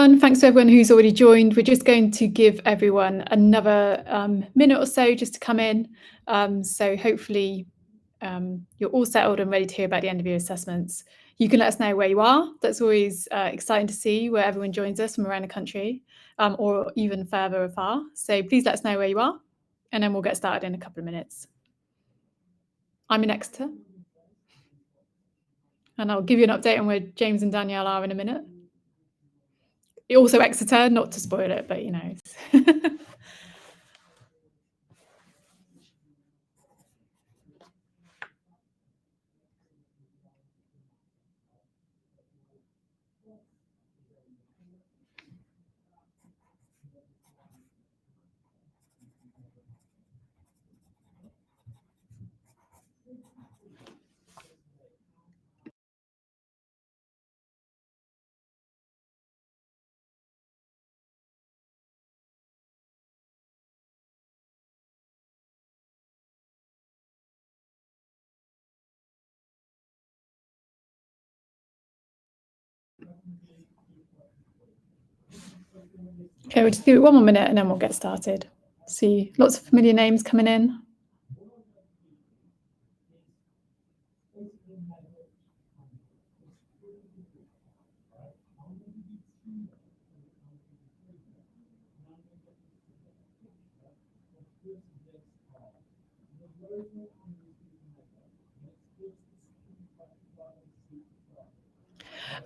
everyone. Thanks to everyone who's already joined. We're just going to give everyone another minute or so just to come in. So hopefully you're all settled and ready to hear about the end of year assessments. You can let us know where you are. That's always exciting to see where everyone joins us from around the country or even further afar. So please let us know where you are and then we'll get started in a couple of minutes. I'm in Exeter and I'll give you an update on where James and Danielle are in a minute. Also Exeter, not to spoil it, but you know. Okay, we'll just give it one more minute and then we'll get started. See lots of familiar names coming in.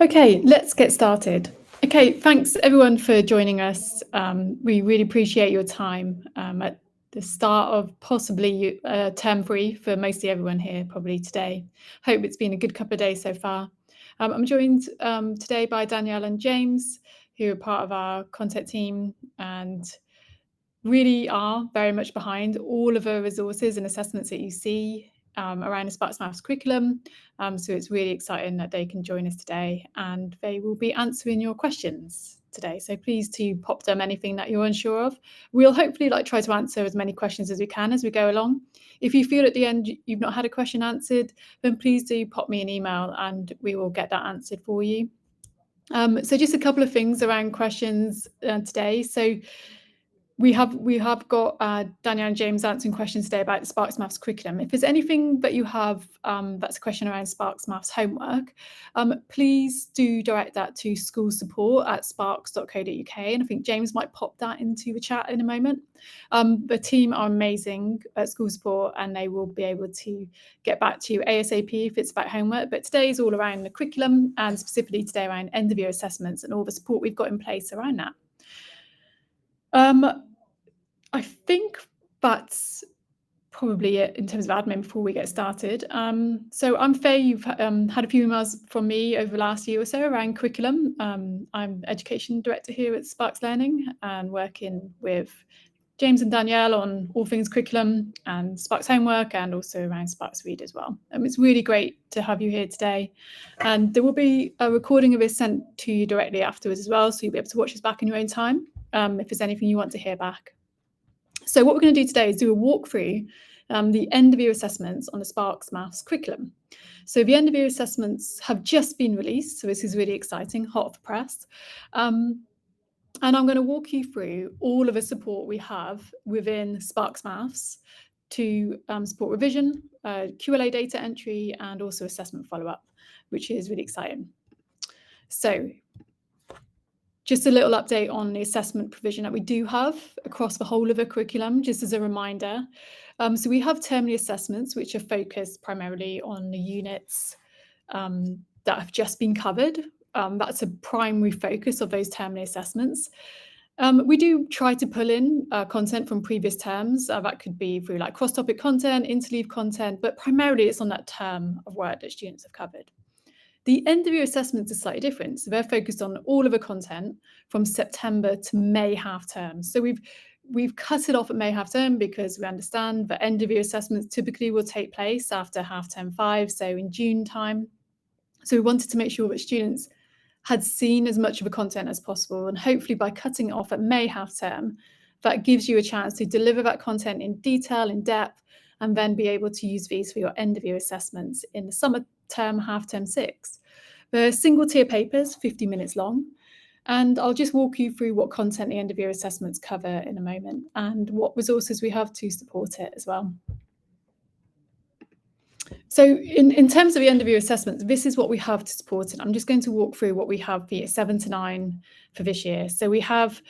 Okay, let's get started. Okay, thanks everyone for joining us. We really appreciate your time at the start of possibly term 3 for mostly everyone here probably today. Hope it's been a good couple of days so far. I'm joined today by Danielle and James, who are part of our content team and really are very much behind all of the resources and assessments that you see around the Sparx Maths curriculum. So it's really exciting that they can join us today and they will be answering your questions today. So please do pop them anything that you're unsure of. We'll hopefully try to answer as many questions as we can as we go along. If you feel at the end you've not had a question answered, then please do pop me an email and we will get that answered for you. So just a couple of things around questions today. So we have got Danielle and James answering questions today about the Sparx Maths curriculum. If there's anything that you have that's a question around Sparx Maths homework, please do direct that to schoolsupport@sparx.co.uk. And I think James might pop that into the chat in a moment. The team are amazing at School Support and they will be able to get back to you ASAP if it's about homework. But today is all around the curriculum and specifically today around end of year assessments and all the support we've got in place around that. I think that's probably it in terms of admin before we get started. So I'm Faye, you've had a few emails from me over the last year or so around curriculum. I'm Education Director here at Sparx Learning and working with James and Danielle on all things curriculum and Sparx homework and also around Sparx Read as well. It's really great to have you here today. And there will be a recording of this sent to you directly afterwards as well, so you'll be able to watch this back in your own time if there's anything you want to hear back. So what we're going to do today is do a walkthrough the end of year assessments on the Sparx Maths curriculum. So the end of year assessments have just been released, so this is really exciting, hot off the press. And I'm going to walk you through all of the support we have within Sparx Maths to support revision, QLA data entry, and also assessment follow-up, which is really exciting. So just a little update on the assessment provision that we do have across the whole of the curriculum, just as a reminder. So we have termly assessments, which are focused primarily on the units that have just been covered. That's a primary focus of those termly assessments. We do try to pull in content from previous terms. That could be through cross-topic content, interleave content, but primarily it's on that term of work that students have covered. The end of year assessments are slightly different. So they're focused on all of the content from September to May half term. So we've cut it off at May half term because we understand that end of year assessments typically will take place after half term 5, so in June time. So we wanted to make sure that students had seen as much of the content as possible. And hopefully by cutting it off at May half term, that gives you a chance to deliver that content in detail, in depth, and then be able to use these for your end of year assessments in the summer term, half term 6. The single tier papers, 50 minutes long. And I'll just walk you through what content the end of year assessments cover in a moment and what resources we have to support it as well. So in terms of the end of year assessments, this is what we have to support it. I'm just going to walk through what we have for year 7 to 9 for this year. So we have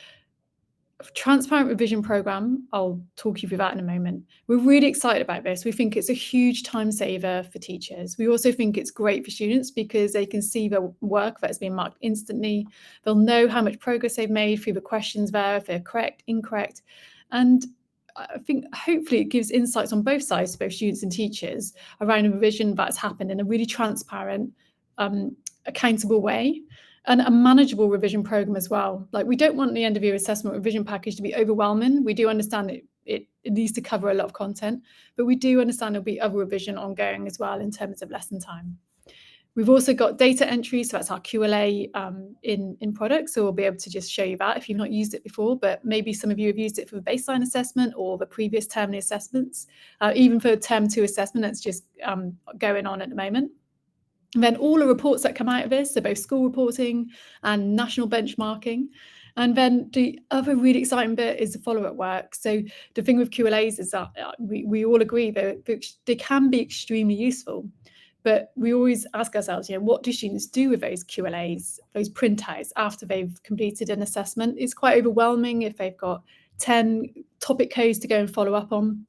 transparent revision program. I'll talk you through that in a moment. We're really excited about this. We think it's a huge time saver for teachers. We also think it's great for students because they can see their work that's been marked instantly. They'll know how much progress they've made through the questions there, if they're correct, incorrect. And I think hopefully it gives insights on both sides, both students and teachers, around a revision that's happened in a really transparent, accountable way. And a manageable revision program as well. Like, we don't want the end of year assessment revision package to be overwhelming. We do understand it needs to cover a lot of content, but we do understand there'll be other revision ongoing as well in terms of lesson time. We've also got data entry, so that's our QLA in products. So we'll be able to just show you that if you've not used it before, but maybe some of you have used it for the baseline assessment or the previous term assessments, even for term 2 assessment that's just going on at the moment. And then all the reports that come out of this, so both school reporting and national benchmarking. And then the other really exciting bit is the follow-up work. So the thing with QLAs is that we all agree that they can be extremely useful, but we always ask ourselves, what do students do with those QLAs, those printouts after they've completed an assessment? It's quite overwhelming if they've got 10 topic codes to go and follow up on.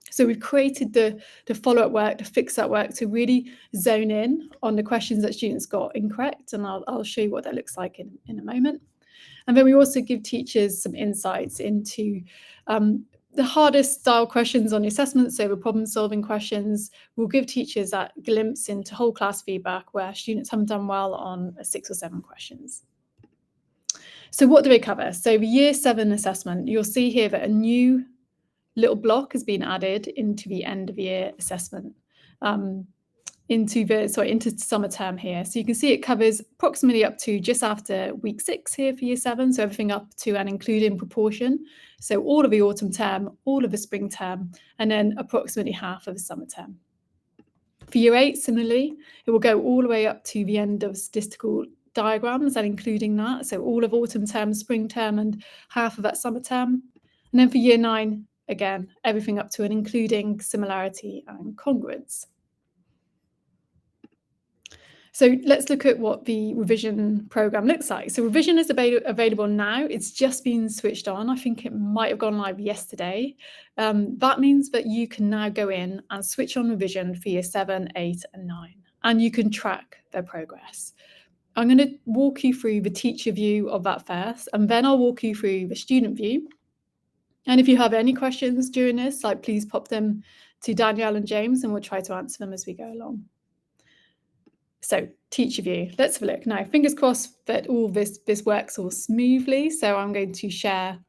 So we've created the follow-up work, the fix-up work to really zone in on the questions that students got incorrect. And I'll show you what that looks like in a moment. And then we also give teachers some insights into the hardest style questions on the assessment, so the problem-solving questions. We'll give teachers that glimpse into whole class feedback where students haven't done well on 6 or 7 questions. So what do they cover? So the year 7 assessment, you'll see here that a new little block has been added into the end of year assessment, into summer term here. So you can see it covers approximately up to just after week 6 here for year 7. So everything up to and including proportion. So all of the autumn term, all of the spring term, and then approximately half of the summer term. For year 8, similarly, it will go all the way up to the end of statistical diagrams and including that. So all of autumn term, spring term, and half of that summer term. And then for year 9, again, everything up to and including similarity and congruence. So let's look at what the revision program looks like. So revision is available now. It's just been switched on. I think it might have gone live yesterday. That means that you can now go in and switch on revision for year 7, 8, and 9, and you can track their progress. I'm going to walk you through the teacher view of that first, and then I'll walk you through the student view. And if you have any questions during this, please pop them to Danielle and James, and we'll try to answer them as we go along. So teacher view, let's have a look. Now, fingers crossed that all this works all smoothly. So I'm going to share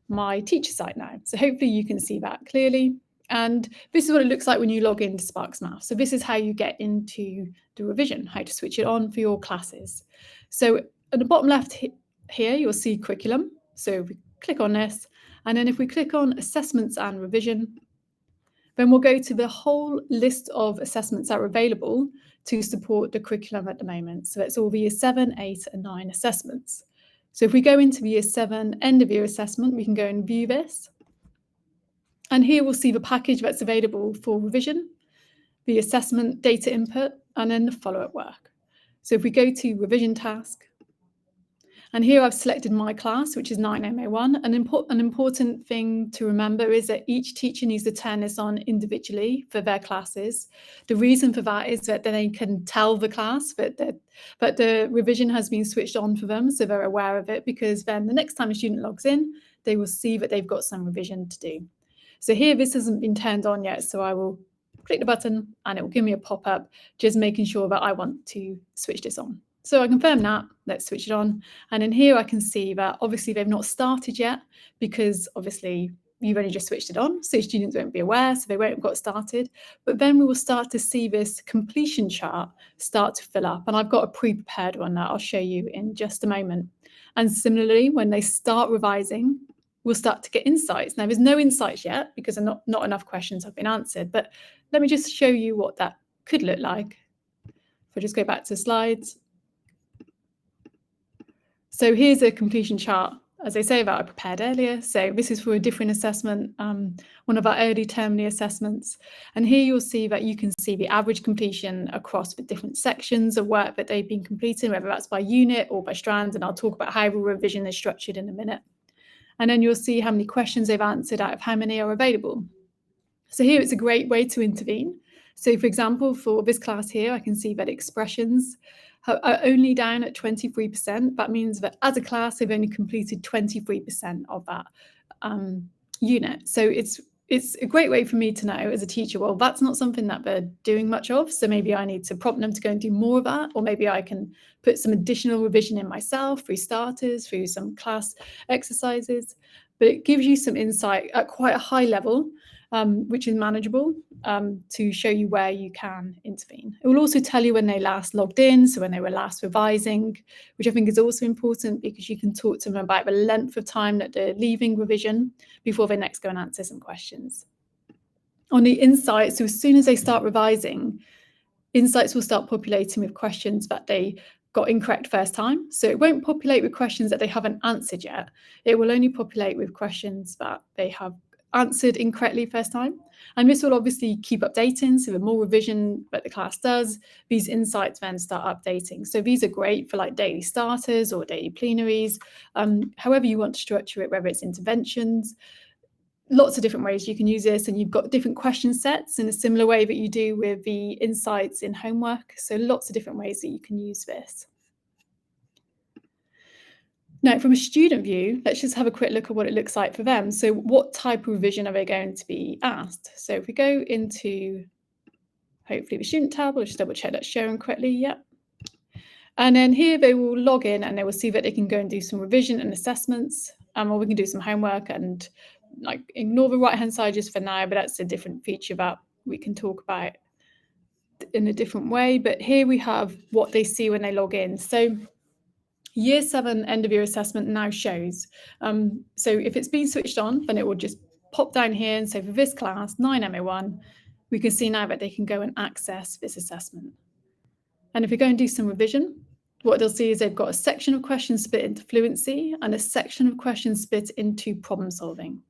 my teacher site now. So hopefully you can see that clearly. And this is what it looks like when you log into Sparx Math. So this is how you get into the revision, how to switch it on for your classes. So at the bottom left here, you'll see curriculum. So we click on this. And then if we click on assessments and revision, then we'll go to the whole list of assessments that are available to support the curriculum at the moment. So it's all the year 7, 8, and 9 assessments. So if we go into the year 7 end of year assessment, we can go and view this. And here we'll see the package that's available for revision, the assessment data input, and then the follow-up work. So if we go to revision task, and here I've selected my class, which is 9MA1. An important thing to remember is that each teacher needs to turn this on individually for their classes. The reason for that is that then they can tell the class that the revision has been switched on for them, so they're aware of it, because then the next time a student logs in, they will see that they've got some revision to do. So here, this hasn't been turned on yet, so I will click the button and it will give me a pop-up, just making sure that I want to switch this on. So I confirm that, let's switch it on. And in here I can see that obviously they've not started yet, because obviously you've only just switched it on, so students won't be aware, so they won't have got started. But then we will start to see this completion chart start to fill up. And I've got a pre-prepared one that I'll show you in just a moment. And similarly, when they start revising, we'll start to get insights. Now, there's no insights yet because not enough questions have been answered, but let me just show you what that could look like. If I just go back to slides. So here's a completion chart, as I say, that I prepared earlier. So this is for a different assessment, one of our early termly assessments. And here you'll see that you can see the average completion across the different sections of work that they've been completing, whether that's by unit or by strands. And I'll talk about how the revision is structured in a minute. And then you'll see how many questions they've answered out of how many are available. So here it's a great way to intervene. So for example, for this class here, I can see that expressions are only down at 23%. That means that as a class, they've only completed 23% of that unit. So it's a great way for me to know as a teacher, well, that's not something that they're doing much of. So maybe I need to prompt them to go and do more of that, or maybe I can put some additional revision in myself through starters, through some class exercises. But it gives you some insight at quite a high level, which is manageable, to show you where you can intervene. It will also tell you when they last logged in, so when they were last revising, which I think is also important because you can talk to them about the length of time that they're leaving revision before they next go and answer some questions. On the insights, so as soon as they start revising, insights will start populating with questions that they got incorrect first time. So it won't populate with questions that they haven't answered yet. It will only populate with questions that they have answered incorrectly first time. And this will obviously keep updating. So the more revision that the class does, these insights then start updating. So these are great for like daily starters or daily plenaries, however you want to structure it, whether it's interventions. Lots of different ways you can use this, and you've got different question sets in a similar way that you do with the insights in homework. So lots of different ways that you can use this. Now, from a student view, let's just have a quick look at what it looks like for them. So what type of revision are they going to be asked? So if we go into, hopefully, the student tab, we'll just double check that's showing correctly. Yep. And then here they will log in and they will see that they can go and do some revision and assessments, or we can do some homework and like ignore the right-hand side just for now, but that's a different feature that we can talk about in a different way. But here we have what they see when they log in. So Year 7 end of year assessment now shows. So if it's been switched on, then it will just pop down here and say for this class, 9MA1, we can see now that they can go and access this assessment. And if we go and do some revision, what they'll see is they've got a section of questions split into fluency and a section of questions split into problem solving.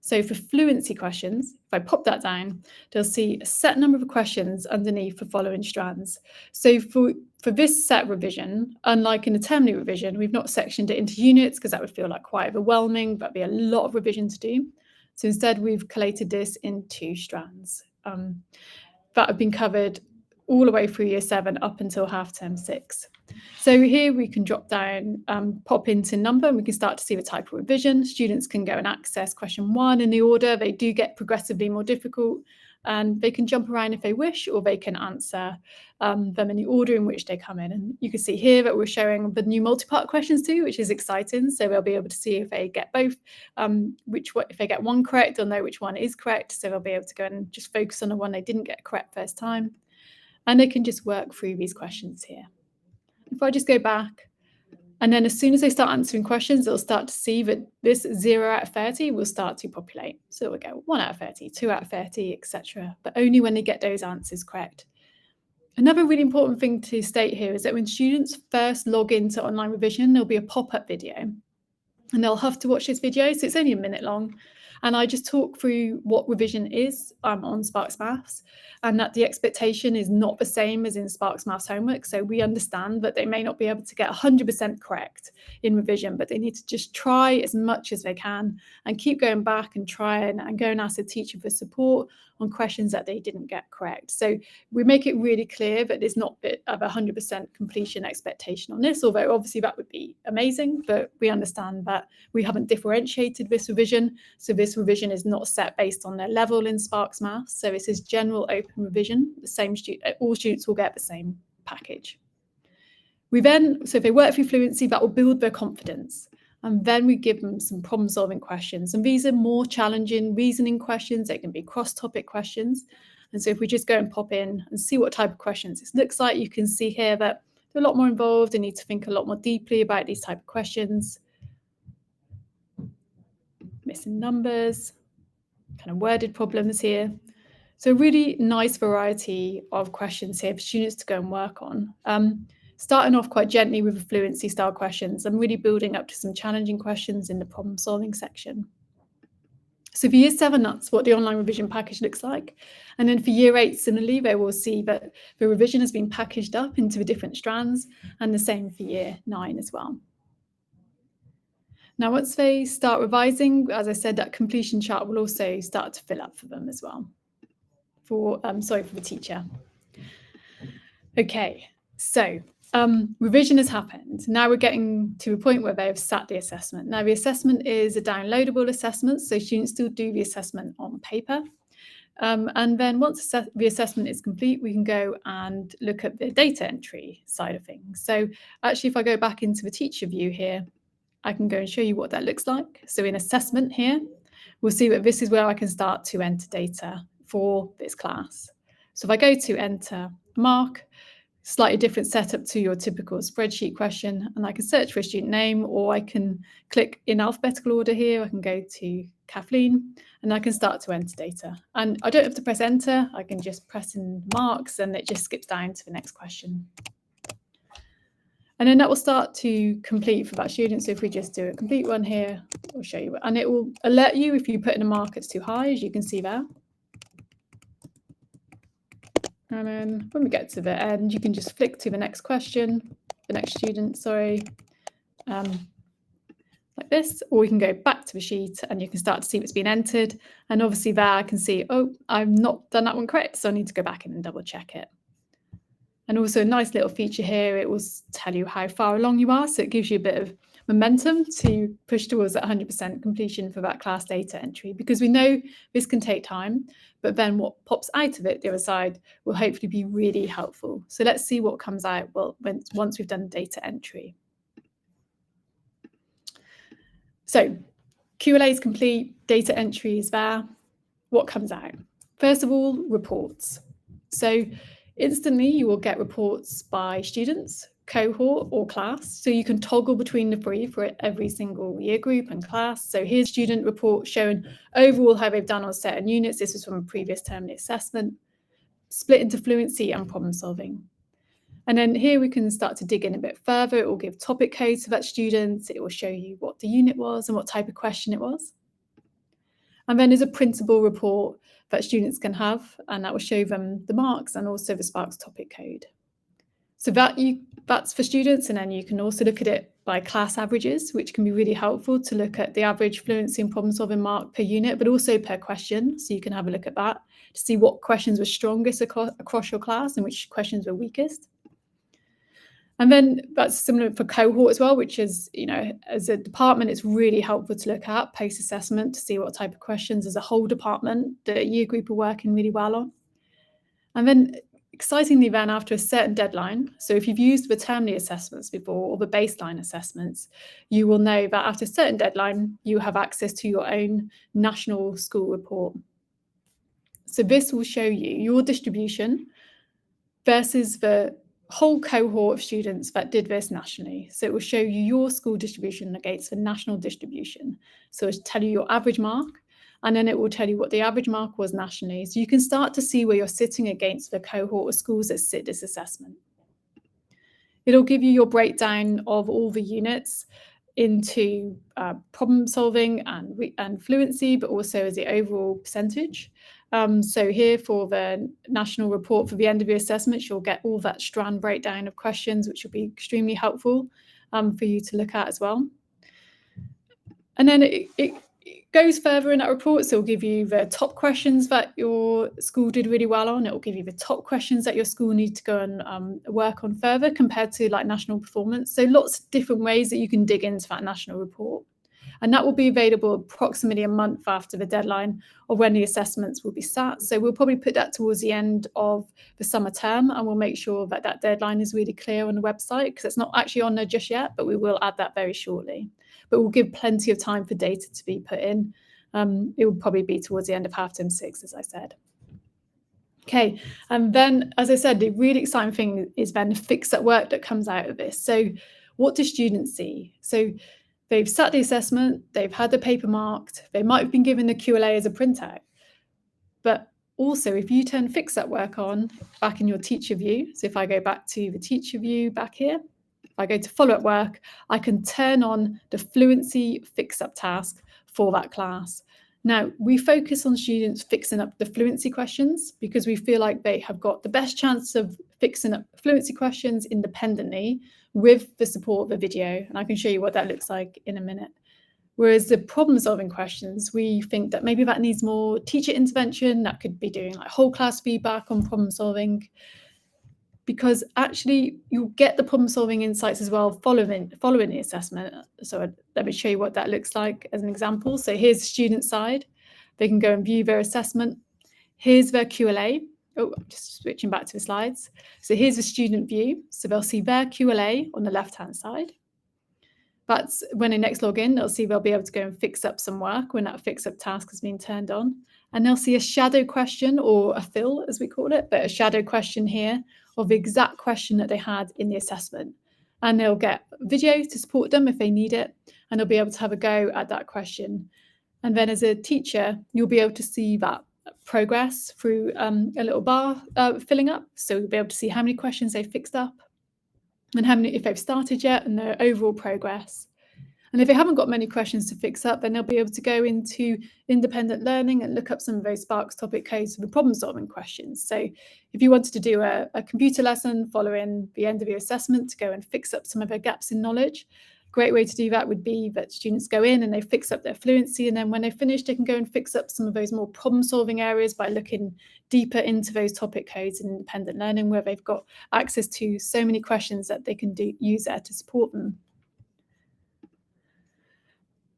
So for fluency questions, if I pop that down, they'll see a set number of questions underneath the following strands. So for this set revision, unlike in a termly revision, we've not sectioned it into units because that would feel like quite overwhelming, but be a lot of revision to do. So instead, we've collated this into strands that have been covered all the way through year 7 up until half term 6. So here we can drop down, pop into number, and we can start to see the type of revision. Students can go and access question 1 in the order. They do get progressively more difficult, and they can jump around if they wish, or they can answer them in the order in which they come in. And you can see here that we're showing the new multi-part questions too, which is exciting. So they'll be able to see if they get both, if they get one correct, they'll know which one is correct. So they'll be able to go and just focus on the one they didn't get correct first time. And they can just work through these questions here. If I just go back, and then as soon as they start answering questions, they'll start to see that this 0 out of 30 will start to populate. So we'll go 1 out of 30, 2 out of 30, etc. But only when they get those answers correct. Another really important thing to state here is that when students first log into online revision, there'll be a pop-up video. And they'll have to watch this video, so it's only a minute long. And I just talk through what revision is on Sparx Maths, and that the expectation is not the same as in Sparx Maths homework. So we understand that they may not be able to get 100% correct in revision, but they need to just try as much as they can and keep going back and try and go and ask the teacher for support on questions that they didn't get correct. So we make it really clear that there's not of 100% completion expectation on this, although obviously that would be amazing, but we understand that we haven't differentiated this revision. So this revision is not set based on their level in Sparx Maths. So this is general open revision. All students will get the same package. So if they work through fluency, that will build their confidence. And then we give them some problem solving questions. And these are more challenging reasoning questions. They can be cross-topic questions. And so if we just go and pop in and see what type of questions this looks like, you can see here that they're a lot more involved. They need to think a lot more deeply about these type of questions. Missing numbers, kind of worded problems here. So really nice variety of questions here for students to go and work on. starting off quite gently with fluency style questions and really building up to some challenging questions in the problem solving section. So for year 7, that's what the online revision package looks like. And then for year 8, similarly, they will see that the revision has been packaged up into the different strands, and the same for year 9 as well. Now, once they start revising, as I said, that completion chart will also start to fill up for them as well, for the teacher. Okay, so revision has happened. Now we're getting to a point where they have sat the assessment. Now the assessment is a downloadable assessment, so students still do the assessment on paper. And then once the assessment is complete, we can go and look at the data entry side of things. So actually, if I go back into the teacher view here, I can go and show you what that looks like. So in assessment here, we'll see that this is where I can start to enter data for this class. So if I go to enter mark, slightly different setup to your typical spreadsheet question, and I can search for a student name, or I can click in alphabetical order here. I can go to Kathleen, and I can start to enter data. And I don't have to press enter. I can just press in marks, and it just skips down to the next question. And then that will start to complete for that student. So if we just do a complete one here, I'll show you. And it will alert you if you put in a mark that's too high, as you can see there. And then when we get to the end, you can just flick to the next question, the next student, sorry, like this, or we can go back to the sheet and you can start to see what's been entered. And obviously there I can see, oh, I've not done that one correct, so I need to go back in and double check it. And also a nice little feature here, it will tell you how far along you are, so it gives you a bit of momentum to push towards that 100% completion for that class data entry, because we know this can take time, but then what pops out of it, the other side, will hopefully be really helpful. So let's see what comes out once we've done data entry. So QLA is complete, data entry is there. What comes out? First of all, reports. So instantly you will get reports by students, cohort or class. So you can toggle between the 3 for every single year group and class. So here's student report showing overall how they've done on certain units. This was from a previous term assessment, split into fluency and problem solving. And then here we can start to dig in a bit further. It will give topic codes for that student. It will show you what the unit was and what type of question it was. And then there's a printable report that students can have, and that will show them the marks and also the Sparx topic code. So that's for students, and then you can also look at it by class averages, which can be really helpful to look at the average fluency and problem solving mark per unit, but also per question. So you can have a look at that to see what questions were strongest across your class and which questions were weakest. And then that's similar for cohort as well, which is, as a department, it's really helpful to look at post-assessment to see what type of questions as a whole department the year group are working really well on. And then excitingly then, after a certain deadline, so if you've used the termly assessments before or the baseline assessments, you will know that after a certain deadline, you have access to your own national school report. So this will show you your distribution versus the whole cohort of students that did this nationally. So it will show you your school distribution against the national distribution. So it'll tell you your average mark, and then it will tell you what the average mark was nationally. So you can start to see where you're sitting against the cohort of schools that sit this assessment. It'll give you your breakdown of all the units into problem solving and fluency, but also as the overall percentage. So here for the national report for the end of your assessment, you'll get all that strand breakdown of questions, which will be extremely helpful for you to look at as well. And then it goes further in that report. So it'll give you the top questions that your school did really well on. It will give you the top questions that your school needs to go and work on further compared to like national performance. So lots of different ways that you can dig into that national report. And that will be available approximately a month after the deadline of when the assessments will be sat. So we'll probably put that towards the end of the summer term, and we'll make sure that that deadline is really clear on the website, because it's not actually on there just yet, but we will add that very shortly. But we'll give plenty of time for data to be put in. It will probably be towards the end of half term 6, as I said. Okay, and then, as I said, the really exciting thing is then the fix-up work that comes out of this. So what do students see? So they've sat the assessment, they've had the paper marked, they might have been given the QLA as a printout, but Also, if you turn fix up work on back in your teacher view, so if I go back to the teacher view back here, if I go to follow up work, I can turn on the fluency fix up task for that class. Now, we focus on students fixing up the fluency questions because we feel like they have got the best chance of fixing up fluency questions independently with the support of a video. And I can show you what that looks like in a minute. Whereas the problem-solving questions, we think that maybe that needs more teacher intervention. That could be doing like whole class feedback on problem solving, because actually you'll get the problem-solving insights as well following the assessment. So let me show you what that looks like as an example. So here's the student side. They can go and view their assessment. Here's their QLA. Oh, I'm just switching back to the slides. So here's the student view. So they'll see their QLA on the left-hand side. That's when they next log in, they'll be able to go and fix up some work when that fix up task has been turned on. And they'll see a shadow question, or a fill as we call it, but a shadow question here of the exact question that they had in the assessment. And they'll get video to support them if they need it, and they'll be able to have a go at that question. And then as a teacher, you'll be able to see that progress through a little bar filling up. So you'll be able to see how many questions they've fixed up, and how many, if they've started yet, and their overall progress. And if they haven't got many questions to fix up, then they'll be able to go into independent learning and look up some of those Sparx topic codes for the problem-solving questions. So if you wanted to do a computer lesson following the end of your assessment to go and fix up some of their gaps in knowledge, a great way to do that would be that students go in and they fix up their fluency, and then when they finish, they can go and fix up some of those more problem-solving areas by looking deeper into those topic codes in independent learning, where they've got access to so many questions that they can use there to support them.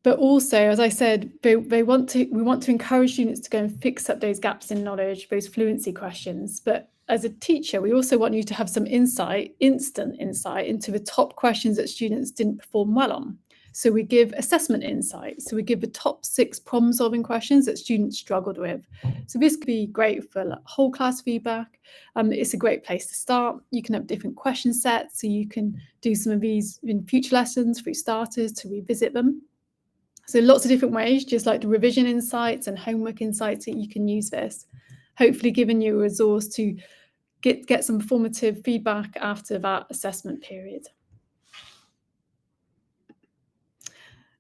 But also, as I said, we want to encourage students to go and fix up those gaps in knowledge, those fluency questions. But as a teacher, we also want you to have some instant insight into the top questions that students didn't perform well on. So we give assessment insight. So we give the top 6 problem-solving questions that students struggled with. So this could be great for like whole class feedback. It's a great place to start. You can have different question sets, so you can do some of these in future lessons through starters to revisit them. So lots of different ways, just like the revision insights and homework insights, that you can use this, hopefully giving you a resource to get some formative feedback after that assessment period.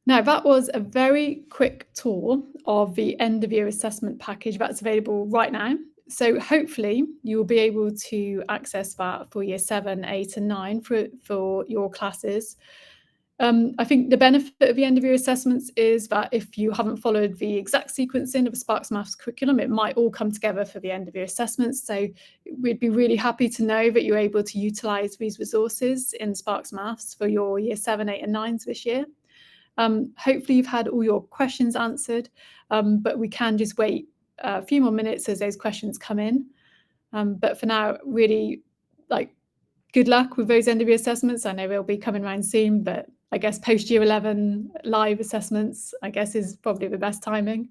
Now, that was a very quick tour of the end of year assessment package that's available right now. So hopefully you will be able to access that for year 7, 8 and 9 for your classes. I think the benefit of the end of year assessments is that if you haven't followed the exact sequencing of a Sparx Maths curriculum, it might all come together for the end of year assessments. So we'd be really happy to know that you're able to utilise these resources in Sparx Maths for your year 7, 8 and 9s this year. Hopefully you've had all your questions answered, but we can just wait a few more minutes as those questions come in. But for now, really, good luck with those end of year assessments. I know they'll be coming around soon, but I guess post year 11 live assessments, I guess, is probably the best timing.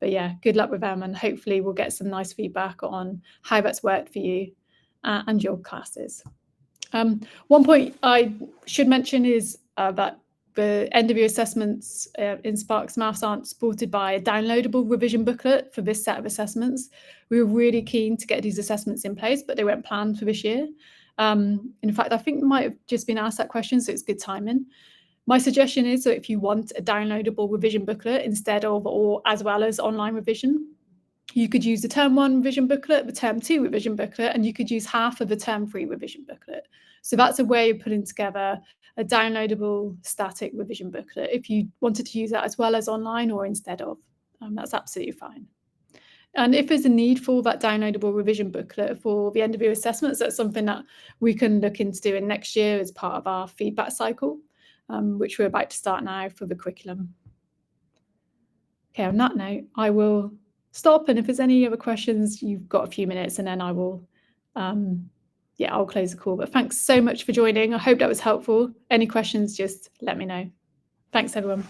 But yeah, good luck with them, and hopefully we'll get some nice feedback on how that's worked for you and your classes. One point I should mention is that the end of year assessments in Sparx Maths aren't supported by a downloadable revision booklet for this set of assessments. We were really keen to get these assessments in place, but they weren't planned for this year. In fact, I think they might have just been asked that question, so it's good timing. My suggestion is that if you want a downloadable revision booklet instead of, or as well as, online revision, you could use the term 1 revision booklet, the term 2 revision booklet, and you could use half of the term 3 revision booklet. So that's a way of putting together a downloadable static revision booklet if you wanted to use that as well as online or instead of. That's absolutely fine. And if there's a need for that downloadable revision booklet for the end of year assessments, that's something that we can look into doing next year as part of our feedback cycle, which we're about to start now for the curriculum. Okay, on that note, I will stop, and if there's any other questions, you've got a few minutes, and then I will, I'll close the call. But thanks so much for joining. I hope that was helpful. Any questions, just let me know. Thanks, everyone.